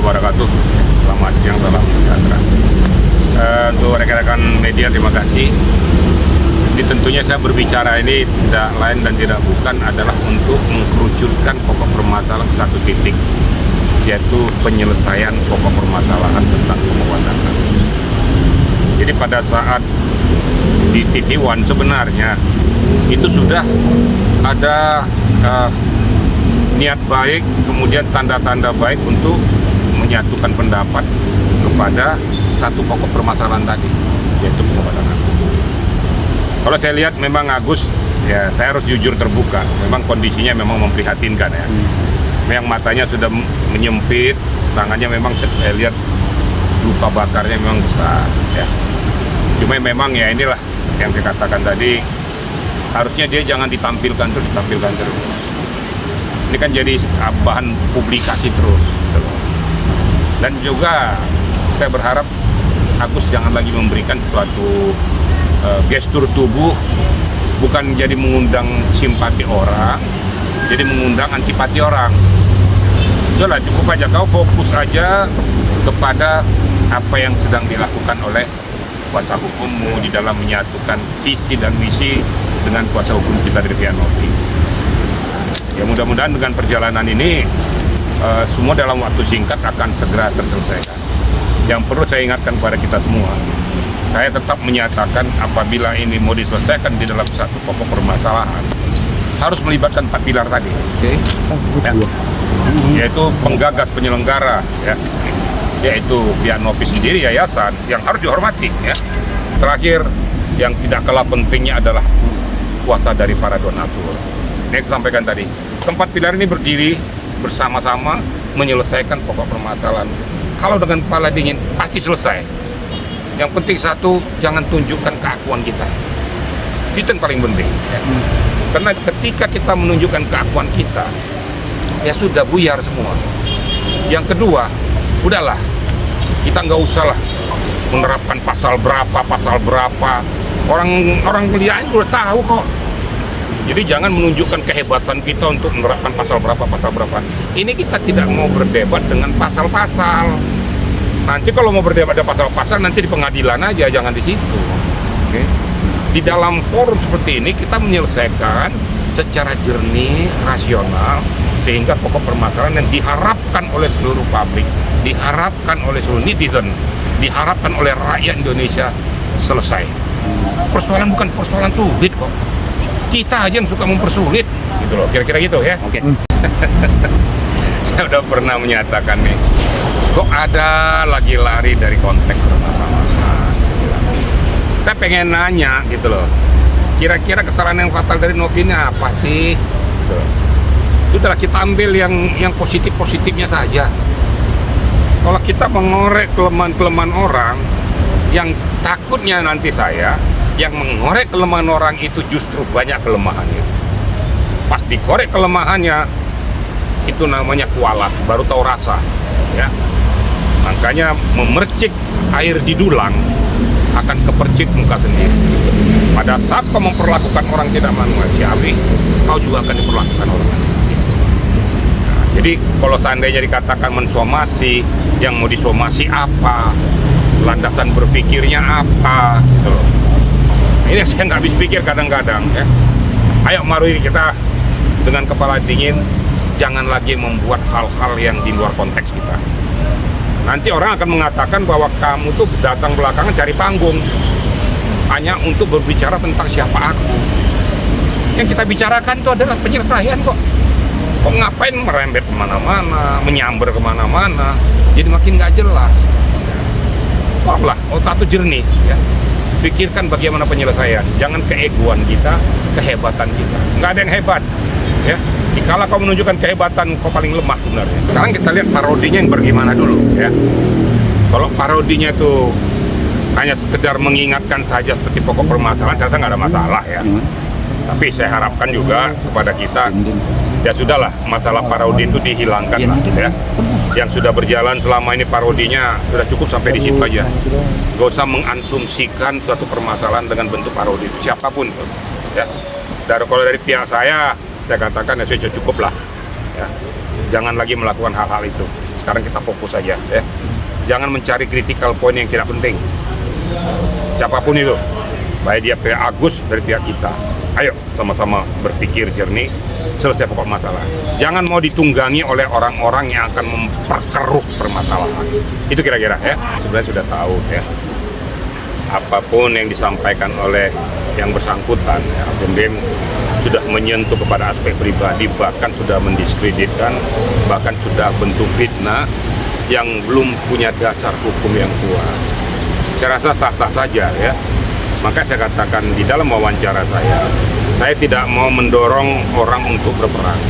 wabarakatuh. Selamat siang, salam sejahtera. Untuk rekan-rekan media, terima kasih. Jadi tentunya saya berbicara ini tidak lain dan tidak bukan adalah untuk mengkerucutkan pokok permasalahan ke satu titik, yaitu penyelesaian pokok permasalahan tentang penguatan kami. Jadi pada saat di TV One sebenarnya itu sudah ada niat baik, kemudian tanda-tanda baik untuk menyatukan pendapat kepada satu pokok permasalahan tadi, yaitu pengobatan Agus. Kalau saya lihat memang Agus, ya saya harus jujur terbuka, memang kondisinya memang memprihatinkan ya. Yang matanya sudah menyempit, tangannya memang saya lihat luka bakarnya memang besar ya. Cuma memang ya inilah yang saya katakan tadi, harusnya dia jangan ditampilkan terus. Ini kan jadi bahan publikasi terus. Dan juga saya berharap Agus jangan lagi memberikan suatu gestur tubuh, bukan jadi mengundang simpati orang, jadi mengundang antipati orang. Sudahlah, cukup aja, kau fokus aja kepada apa yang sedang dilakukan oleh kuasa hukummu di dalam menyatukan visi dan misi dengan kuasa hukum kita dari Vianopi. Ya mudah-mudahan dengan perjalanan ini semua dalam waktu singkat akan segera terselesaikan. Yang perlu saya ingatkan kepada kita semua, saya tetap menyatakan apabila ini mau diselesaikan di dalam satu pokok permasalahan, harus melibatkan 4 pilar tadi, ya. Yaitu penggagas, penyelenggara, ya. Yaitu Vianopi sendiri, yayasan yang harus dihormati, ya. Terakhir, yang tidak kalah pentingnya adalah kuasa dari para donatur. Yang saya sampaikan tadi, keempat pilar ini berdiri bersama-sama menyelesaikan pokok permasalahan. Kalau dengan kepala dingin pasti selesai. Yang penting satu, jangan tunjukkan keakuan kita. Itu yang paling penting. Ya. Karena ketika kita menunjukkan keakuan kita, ya sudah buyar semua. Yang kedua, udahlah, kita nggak usah lah menerapkan pasal berapa. Orang kelihatannya udah tahu kok. Jadi jangan menunjukkan kehebatan kita untuk menerapkan pasal berapa. Ini kita tidak mau berdebat dengan pasal-pasal. Nanti kalau mau berdebat ada pasal-pasal, nanti di pengadilan aja, jangan di situ. Oke? Di dalam forum seperti ini kita menyelesaikan secara jernih, rasional, sehingga pokok permasalahan yang diharapkan oleh seluruh publik, diharapkan oleh seluruh netizen, diharapkan oleh rakyat Indonesia selesai. Persoalan bukan persoalan sulit kok. Kita aja yang suka mempersulit, gitu loh, kira-kira gitu ya. Oke. Saya udah pernah menyatakan nih, kok ada lagi lari dari konteks permasalahan. Saya pengen nanya gitu loh, kira-kira kesalahan yang fatal dari Novi ini apa sih? Gitu. Sudahlah, kita ambil yang positifnya saja. Kalau kita mengorek kelemahan orang, yang takutnya nanti yang mengorek kelemahan orang itu justru banyak kelemahannya. Pas dikorek kelemahannya, itu namanya kualat, baru tahu rasa, ya. Makanya memercik air di dulang akan kepercik muka sendiri. Pada saat kau memperlakukan orang tidak manusiawi, kau juga akan diperlakukan orang manusiawi. Nah, jadi kalau seandainya dikatakan mensomasi, yang mau disomasi apa, landasan berpikirnya apa, gitu loh. Ini saya nggak habis pikir kadang-kadang, ya. Ayo mari kita dengan kepala dingin, jangan lagi membuat hal-hal yang di luar konteks kita. Nanti orang akan mengatakan bahwa kamu tuh datang belakangan cari panggung, hanya untuk berbicara tentang siapa aku. Yang kita bicarakan itu adalah penyelesaian kok. Kok ngapain merembet kemana-mana, menyamber kemana-mana, jadi makin nggak jelas. Tolonglah, otak itu jernih, ya. Pikirkan bagaimana penyelesaian, jangan keegoan kita, kehebatan kita. Nggak ada yang hebat, ya. Kalau kau menunjukkan kehebatan, kau paling lemah sebenarnya. Sekarang kita lihat parodinya yang bagaimana dulu, ya. Kalau parodinya itu hanya sekedar mengingatkan saja seperti pokok permasalahan, saya rasa nggak ada masalah, ya. Tapi saya harapkan juga kepada kita, ya sudahlah, masalah parodi itu dihilangkan lah, ya. Yang sudah berjalan selama ini parodinya sudah cukup sampai di situ aja. Gak usah mengasumsikan suatu permasalahan dengan bentuk parodi itu, siapapun, ya. Kalau dari pihak saya katakan ya sudah cukup lah, ya. Jangan lagi melakukan hal-hal itu. Sekarang kita fokus saja ya. Jangan mencari critical point yang tidak penting. Siapapun itu, baik dia pihak Agus dari pihak kita. Ayo sama-sama berpikir jernih, selesai pokok masalah. Jangan mau ditunggangi oleh orang-orang yang akan memperkeruh permasalahan. Itu kira-kira ya. Sebenarnya sudah tahu ya. Apapun yang disampaikan oleh yang bersangkutan, ya, Alvin Lim sudah menyentuh kepada aspek pribadi, bahkan sudah mendiskreditkan, bahkan sudah bentuk fitnah yang belum punya dasar hukum yang kuat. Saya rasa sah-sah saja ya. Maka saya katakan di dalam wawancara saya tidak mau mendorong orang untuk berperang.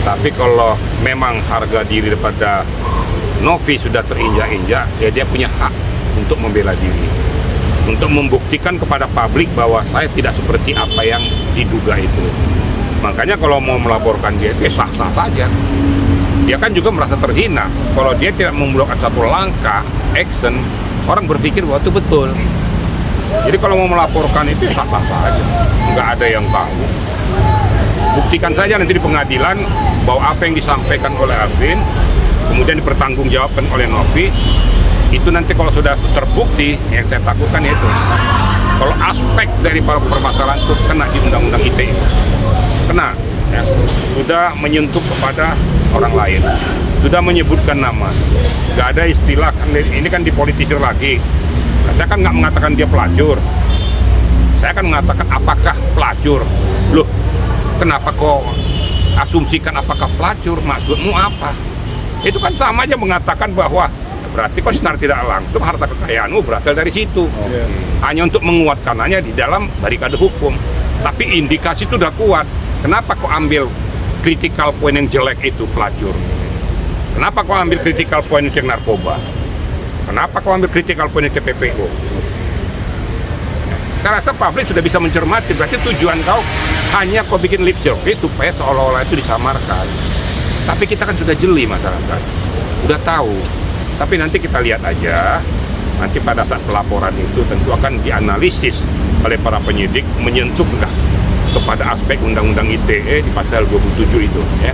Tapi kalau memang harga diri daripada Novi sudah terinjak-injak, ya dia punya hak untuk membela diri. Untuk membuktikan kepada publik bahwa saya tidak seperti apa yang diduga itu. Makanya kalau mau melaporkan dia, sah-sah saja. Dia kan juga merasa terhina. Kalau dia tidak membuat satu langkah action, orang berpikir bahwa itu betul. Jadi kalau mau melaporkan itu sah-sah saja. Nggak ada yang tahu. Buktikan saja nanti di pengadilan bahwa apa yang disampaikan oleh Alvin, kemudian dipertanggungjawabkan oleh Novi, itu nanti kalau sudah terbukti, yang saya takutkan itu kalau aspek dari permasalahan itu kena di Undang-Undang ITE, kena ya. Sudah menyentuh kepada orang lain, sudah menyebutkan nama, nggak ada istilah, ini kan dipolitisir lagi. Nah, saya kan nggak mengatakan dia pelacur, saya kan mengatakan apakah pelacur. Loh, kenapa kok asumsikan apakah pelacur, maksudmu apa? Itu kan sama aja mengatakan bahwa berarti kok secara tidak langsung harta kekayaanmu berasal dari situ. Hanya untuk menguatkannya di dalam barikade hukum. Tapi indikasi itu udah kuat. Kenapa kok ambil critical point yang jelek itu pelacur? Kenapa kok ambil critical point itu yang narkoba? Kenapa kok ambil critical point itu TPPO? Saya rasa publik sudah bisa mencermati. Berarti tujuan kau hanya kau bikin lip service supaya seolah-olah itu disamarkan. Tapi kita kan sudah jeli masyarakat. Udah tahu. Tapi nanti kita lihat aja, nanti pada saat pelaporan itu tentu akan dianalisis oleh para penyidik menyentuh enggak kepada aspek Undang-Undang ITE di pasal 27 itu ya.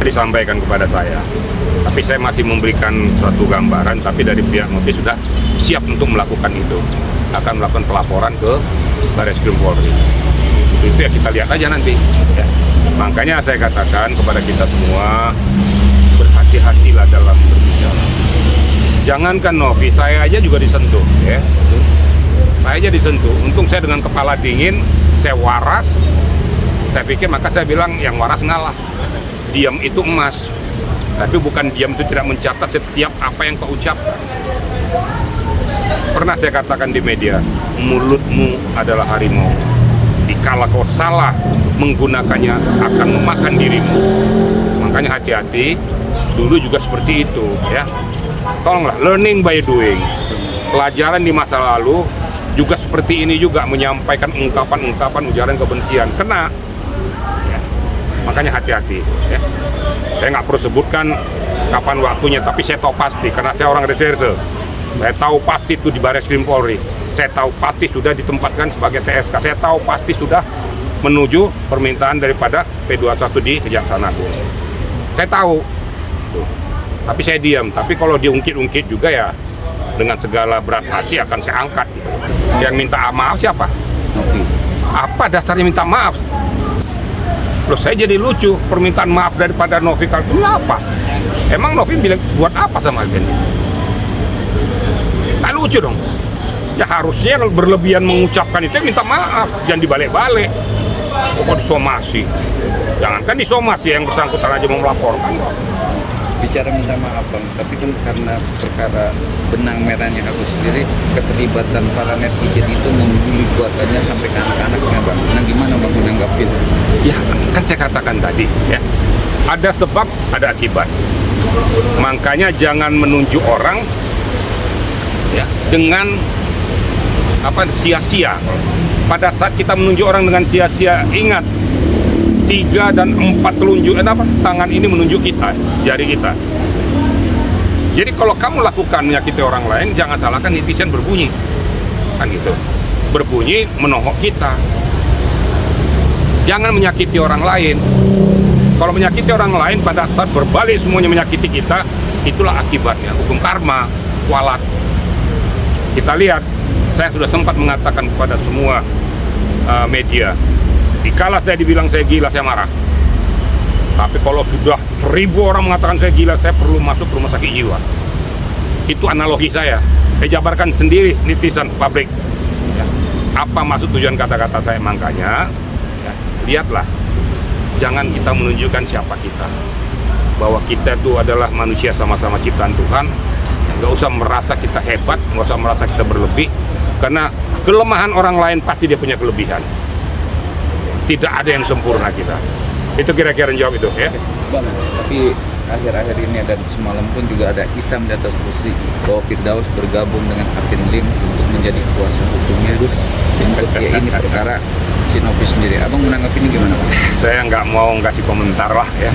Disampaikan kepada saya. Tapi saya masih memberikan suatu gambaran, tapi dari pihak Novi sudah siap untuk melakukan itu. Akan melakukan pelaporan ke Barreskrim Polri. Itu ya kita lihat aja nanti ya. Makanya saya katakan kepada kita semua, berhati-hatilah dalam berbicara. Jangankan Novi, saya aja juga disentuh ya. Saya aja disentuh. Untung saya dengan kepala dingin, saya waras. Saya pikir maka saya bilang yang waras ngalah. Diam itu emas. Tapi bukan diam itu tidak mencatat setiap apa yang kau ucapkan. Pernah saya katakan di media, mulutmu adalah harimau. Dikala kau salah menggunakannya akan memakan dirimu. Makanya hati-hati. Dulu juga seperti itu ya. Tolonglah, learning by doing. Pelajaran di masa lalu juga seperti ini juga, menyampaikan ungkapan-ungkapan ujaran kebencian. Kena. Ya. Makanya hati-hati. Ya. Saya nggak perlu sebutkan kapan waktunya, tapi saya tahu pasti, karena saya orang reserse. Saya tahu pasti itu di Barreskrim Polri. Saya tahu pasti sudah ditempatkan sebagai TSK. Saya tahu pasti sudah menuju permintaan daripada P21 di Kejaksaan Agung. Saya tahu. Tuh. Tapi saya diam. Tapi kalau diungkit-ungkit juga ya dengan segala berat hati akan saya angkat. Gitu. Yang minta maaf siapa? Novi. Apa dasarnya minta maaf? Loh, saya jadi lucu. Permintaan maaf daripada Novi Kaltun apa? Emang Novi bilang buat apa sama Alvin? Nah, lucu dong. Ya harusnya berlebihan mengucapkan itu minta maaf. Jangan dibalik-balik. Pokoknya disomasi. Jangankan disomasi, yang bersangkutan aja mau melaporkan. Bicara minta maaf Bang, tapi kan karena perkara benang merahnya aku sendiri, keterlibatan para netizen itu membuli buatannya sampai ke anak-anaknya Bang. Nah gimana Bang menanggapin? Ya kan saya katakan tadi ya, ada sebab ada akibat. Makanya jangan menunjuk orang ya dengan apa sia-sia. Pada saat kita menunjuk orang dengan sia-sia, ingat 3 dan 4 telunjuk tangan ini menunjuk kita, jari kita. Jadi kalau kamu lakukan menyakiti orang lain, jangan salahkan netizen berbunyi, kan gitu, berbunyi menohok kita. Jangan menyakiti orang lain. Kalau menyakiti orang lain pada saat berbalik semuanya menyakiti kita, itulah akibatnya. Hukum karma, kualat. Kita lihat, saya sudah sempat mengatakan kepada semua media, dikala saya dibilang saya gila, saya marah. Tapi kalau sudah 1000 orang mengatakan saya gila, saya perlu masuk rumah sakit jiwa. Itu analogi saya. Saya jabarkan sendiri netizen publik. Ya. Apa maksud tujuan kata-kata saya? Makanya, ya, lihatlah. Jangan kita menunjukkan siapa kita. Bahwa kita itu adalah manusia sama-sama ciptaan Tuhan. Nggak usah merasa kita hebat, nggak usah merasa kita berlebih. Karena kelemahan orang lain pasti dia punya kelebihan. Tidak ada yang sempurna kita. Itu kira-kira jawab itu ya. Bang, tapi akhir-akhir ini dan semalam pun juga ada hitam di atas putih bahwa Firdaus bergabung dengan Hakim Lim untuk menjadi kuasa hukumnya untuk ya ini perkara si Novi sendiri. Abang menanggapi ini gimana, Bang? Saya nggak mau ngasih komentar lah ya.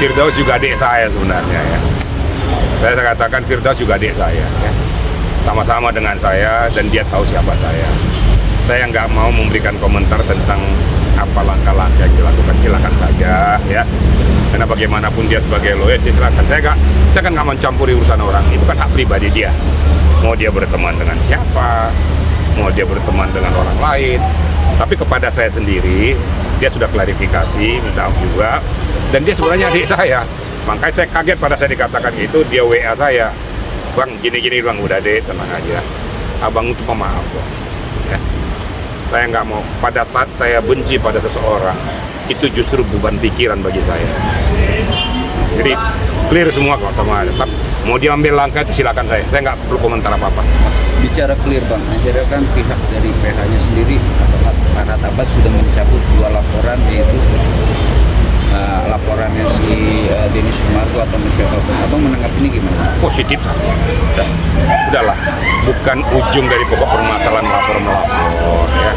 Firdaus juga adik saya sebenarnya ya. Saya katakan Firdaus juga adik saya ya. Sama-sama dengan saya dan dia tahu siapa saya. Saya nggak mau memberikan komentar tentang apa langkah-langkah yang dilakukan, silakan saja ya. Karena bagaimanapun dia sebagai lawyer, silakan. Saya kan nggak mencampuri urusan orang. Itu kan hak pribadi dia. Mau dia berteman dengan siapa, mau dia berteman dengan orang lain. Tapi kepada saya sendiri, dia sudah klarifikasi, minta maaf juga. Dan dia sebenarnya adik saya. Makanya saya kaget pada saya dikatakan itu, dia WA saya. Bang, gini-gini bang, udah deh, tenang aja. Abang itu pemaaf kok. Ya. Saya nggak mau, pada saat saya benci pada seseorang, itu justru beban pikiran bagi saya. Jadi clear semua kok sama tetap mau diambil langkah itu silakan saya nggak perlu komentar apa-apa. Bicara clear Bang, akhirnya kan pihak dari PH-nya sendiri atau Farhad Abbas sudah mencabut 2 laporan, yaitu laporannya si Denny Sumargo atau siapapun. Abang menanggapi ini gimana? Positif saja. Udahlah, bukan ujung dari pokok permasalahan melapor ya.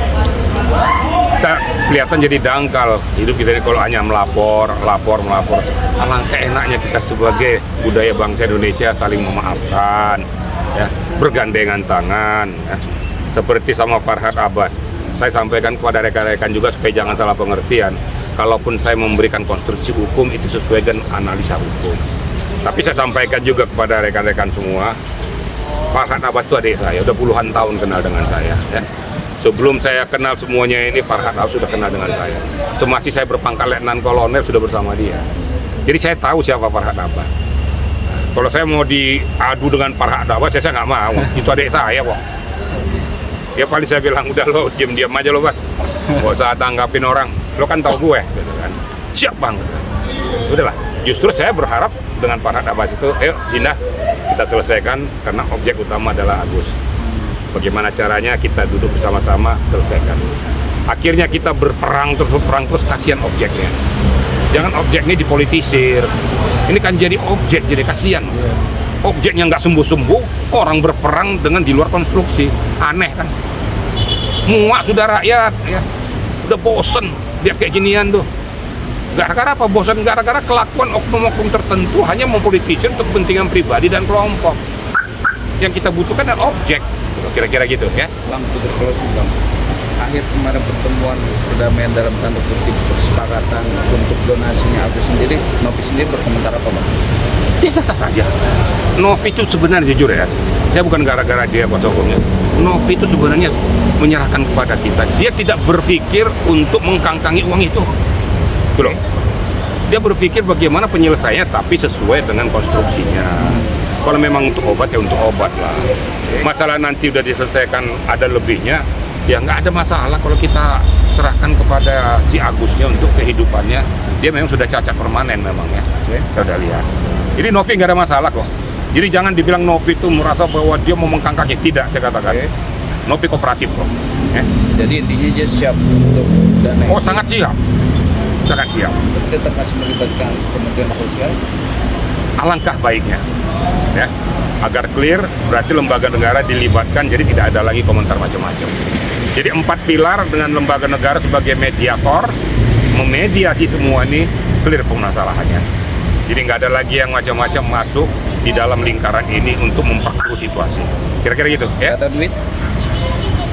Kita kelihatan jadi dangkal hidup kita ini kalau hanya melapor. Alangkah enaknya kita sebagai budaya bangsa Indonesia saling memaafkan, ya, bergandengan tangan, ya. Seperti sama Farhad Abbas, saya sampaikan kepada rekan-rekan juga supaya jangan salah pengertian. Kalaupun saya memberikan konstruksi hukum itu sesuai dengan analisa hukum. Tapi saya sampaikan juga kepada rekan-rekan semua, Farhad Abbas itu adik saya, udah puluhan tahun kenal dengan saya. Ya. Sebelum saya kenal semuanya ini, Farhad Abbas sudah kenal dengan saya. Semasa saya berpangkat letnan kolonel sudah bersama dia. Jadi saya tahu siapa Farhad Abbas. Kalau saya mau diadu dengan Farhad Abbas, saya nggak mau. Itu adik saya kok. Ya paling saya bilang, udah lo diam-diam aja lo Bas. Nggak usah tanggapin orang. Lo kan tahu gue, gitu kan. Siap bang. Udahlah. Justru saya berharap dengan Farhad Abbas itu, ayo Dinda, kita selesaikan karena objek utama adalah Agus. Bagaimana caranya kita duduk bersama-sama selesaikan. Akhirnya kita berperang terus, kasihan objeknya. Jangan objeknya dipolitisir. Ini kan jadi objek, jadi kasihan. Objeknya nggak sembuh-sembuh, orang berperang dengan di luar konstruksi. Aneh kan? Muak sudah rakyat, ya. Udah bosen lihat kayak ginian tuh. Gara-gara apa bosan? Gara-gara kelakuan oknum-oknum tertentu hanya mempolitisir untuk kepentingan pribadi dan kelompok. Yang kita butuhkan adalah objek, kira-kira gitu ya. Bang, itu closing Bang. Akhir kemarin pertemuan perdamaian dalam tanda kutip kesepakatan untuk donasinya Agus sendiri, Novi sendiri berkomentar apa Bang? Dia sah-sah saja. Novi itu sebenarnya jujur ya, saya bukan gara-gara dia kuasa hukumnya. Novi itu sebenarnya menyerahkan kepada kita. Dia tidak berpikir untuk mengkangkangi uang itu. Belum. Dia berpikir bagaimana penyelesaiannya tapi sesuai dengan konstruksinya. Kalau memang untuk obat ya untuk obat lah. Masalah nanti udah diselesaikan ada lebihnya, ya nggak ada masalah kalau kita serahkan kepada si Agusnya untuk kehidupannya. Dia memang sudah cacat permanen memang ya. Saya udah lihat. Jadi Novi nggak ada masalah kok. Jadi jangan dibilang Novi itu merasa bahwa dia mau mengkangkangi. Tidak, saya katakan. Novi kooperatif kok. Jadi intinya dia siap untuk dana. Oh sangat siap. Sangat siap. Tetap masih melibatkan Kementerian Sosial. Alangkah baiknya. Ya. Agar clear, berarti lembaga negara dilibatkan, jadi tidak ada lagi komentar macam-macam. Jadi 4 pilar dengan lembaga negara sebagai mediator, memediasi semua ini, clear permasalahannya. Jadi nggak ada lagi yang macam-macam masuk di dalam lingkaran ini untuk memperkeruh situasi. Kira-kira gitu, ya. Kata duit,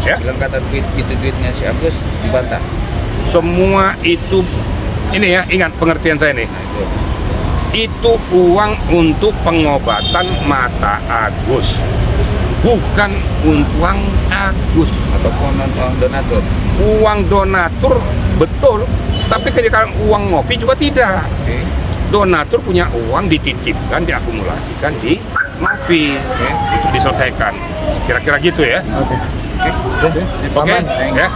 Ya. bilang kata duit, itu duitnya si Agus dibantah. Semua itu, ini ya, ingat pengertian saya nih. itu uang untuk pengobatan mata Agus, bukan uang Agus. Ataupun uang donatur. Uang donatur betul, tapi ketika uang Novi juga tidak. Oke. Donatur punya uang dititipkan, diakumulasikan di Novi, itu diselesaikan. Kira-kira gitu ya. Oke. Oke. Oke, Paman. ya.